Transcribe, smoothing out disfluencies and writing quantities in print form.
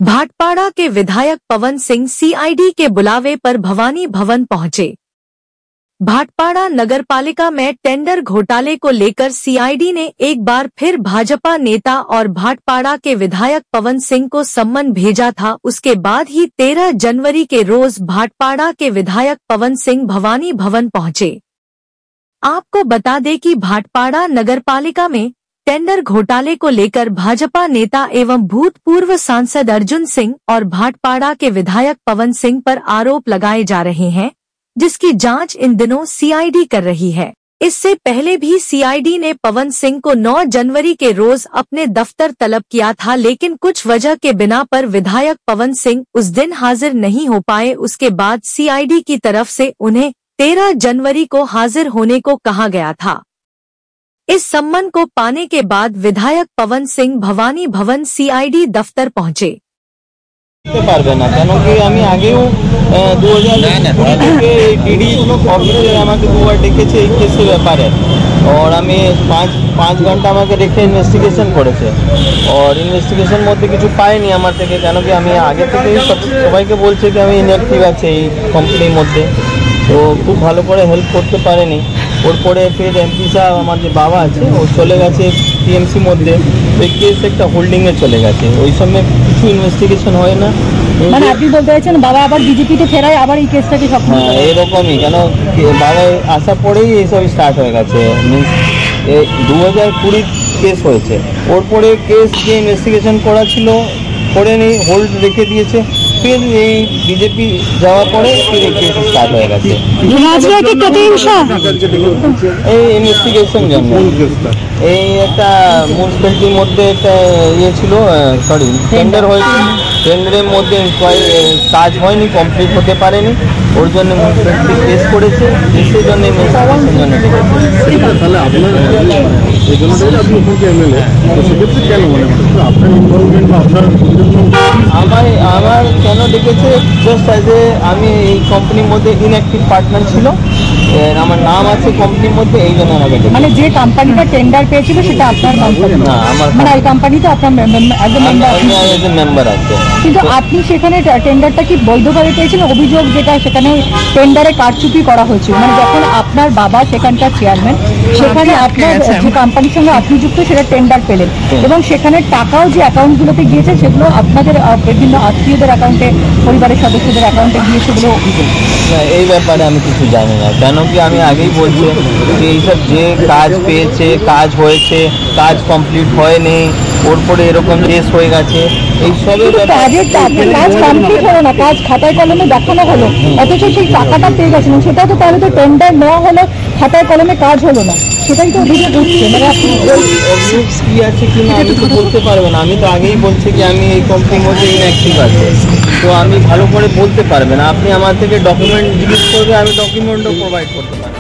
भाटपाड़ा के विधायक पवन सिंह सीआईडी के बुलावे पर भवानी भवन पहुंचे। भाटपाड़ा नगरपालिका में टेंडर घोटाले को लेकर सीआईडी ने एक बार फिर भाजपा नेता और भाटपाड़ा के विधायक पवन सिंह को सम्मन भेजा था। उसके बाद ही 13 जनवरी के रोज भाटपाड़ा के विधायक पवन सिंह भवानी भवन पहुंचे। आपको बता दें कि भाटपाड़ा नगरपालिका में टेंडर घोटाले को लेकर भाजपा नेता एवं भूतपूर्व सांसद अर्जुन सिंह और भाटपाड़ा के विधायक पवन सिंह पर आरोप लगाए जा रहे हैं, जिसकी जांच इन दिनों सीआईडी कर रही है। इससे पहले भी सीआईडी ने पवन सिंह को 9 जनवरी के रोज अपने दफ्तर तलब किया था, लेकिन कुछ वजह के बिना पर विधायक पवन सिंह उस दिन हाजिर नहीं हो पाए। उसके बाद सीआईडी की तरफ से उन्हें 13 जनवरी को हाजिर होने को कहा गया था। इस सम्मन को पाने के बाद विधायक पवन सिंह भवानी भवन सीआईडी दफ्तर पहुंचे। পারবে না কেন কি আমি আগেও 2020 থেকে টিডি অফিসে আমাকে দুবার ডেকেছে এই কেসের ব্যাপারে, और আমি 5 ঘন্টা আমাকে রেখে ইনভেস্টিগেশন করেছে, और ইনভেস্টিগেশন মধ্যে কিছু পাইনি আমার থেকে, কেন কি আমি আগে থেকেই সবাইকে বলছি কি আমি ইনঅ্যাক্টিভ আছি এই কোম্পানির মধ্যে, তো খুব ভালো করে হেল্প করতে পারেনি। ওর পরে ফের এমপি সাহেব আমার যে বাবা আছে ও চলে গেছে টিএমসি মধ্যে, ওই কেস একটা হোল্ডিংয়ে চলে গেছে, ওই সময় কিছু ইনভেস্টিগেশন হয় না। মানে আপনি বলতে চাইছেন বাবা আবার বিজেপিতে ফেরায় আবার এই কেসটাকে সফল? হ্যাঁ, এরকমই, কেন বাবা আসার পরেই এইসব স্টার্ট হয়ে গেছে। মিনস 2020 কেস হয়েছে, ওর পরে কেস যে ইনভেস্টিগেশন করা ছিল করে নেই, হোল্ড রেখে দিয়েছে, फिर এই বিজেপি যাওয়ার পরে ফির এই কেস স্টার্ট হয়ে গেছে। এই ইনভেস্টিগেশন জন্য এই একটা মিউনিসিপ্যালিটির মধ্যে একটা ইয়ে ছিল, সরি টেন্ডার হয়েছে, টেন্ডারের মধ্যে কাজ হয়নি, কমপ্লিট হতে পারেনি, ওর জন্য মিউনিসিপ্যালিটি কেস করেছে, কেসের জন্য ইনভেস্টিগেশন জন্য ডেকেছে। তাহলে আপনার এই জন্য আপনি ওখানকে এমএলএ, তো সেক্ষেত্রে কেন মনে হয় আপনার ইনভলভমেন্ট বা আপনার আমার কেন ডেকেছে, জাস্ট অ্যাজ এ আমি এই কোম্পানির মধ্যে ইনঅ্যাক্টিভ পার্টনার ছিল, আমার নাম আছে কোম্পানির মধ্যে, এই জন্য আমাকে ডেকেছে। মানে যে কোম্পানিটা টেন্ডার পেয়েছিল সেটা আপনার কোম্পানি না, আমার মানে এই কোম্পানিতে আপনার মেম্বার আছে, কিন্তু আপনি সেখানে টেন্ডারটা কি বৈধভাবে পেয়েছেন? অভিযোগ যেটা সেখানে টেন্ডারে কারচুপি করা হয়েছিল, মানে যখন আপনার বাবা সেখানকার চেয়ারম্যান, সেখানে আপনার যে কোম্পানির সঙ্গে আপনি যুক্ত সেটা টেন্ডার পেলেন, এবং সেখানে টাকাও যে অ্যাকাউন্টগুলোতে গিয়েছে সেগুলো আপনাদের বিভিন্ন আত্মীয়দের অ্যাকাউন্টে, পরিবারের সদস্যদের অ্যাকাউন্টে গিয়ে সেগুলো অভিযোগ। না, এই ব্যাপারে আমি কিছু জানি না, কেন কি আমি আগেই বলছি যে এইসব যে কাজ পেয়েছে, কাজ হয়েছে, কাজ কমপ্লিট হয়নি, ওর পরে এরকম কেস হয়ে গেছে, এইসবের কাজ কমপ্লিট হলো না, কাজ খাতায় কলমে দেখানো হলো, অথচ সেই টাকাটা পেয়ে গেছিলেন, সেটা তো তাহলে তো টেন্ডার নেওয়া হলো, খাতায় কলমে কাজ হলো না, সেটাই তো অভিযোগ উঠছে। মানে আপনি কি আছে কিনা আমি তো বলতে পারবো না, আমি তো আগেই বলছি কি আমি এই কোম্পানির মধ্যে ইনঅ্যাক্টিভ আছে, তো আমি ভালো করে বলতে পারবেন। আপনি আমার থেকে ডকুমেন্ট জিজ্ঞেস করবে, আমি ডকুমেন্টও প্রোভাইড করতে পারবো।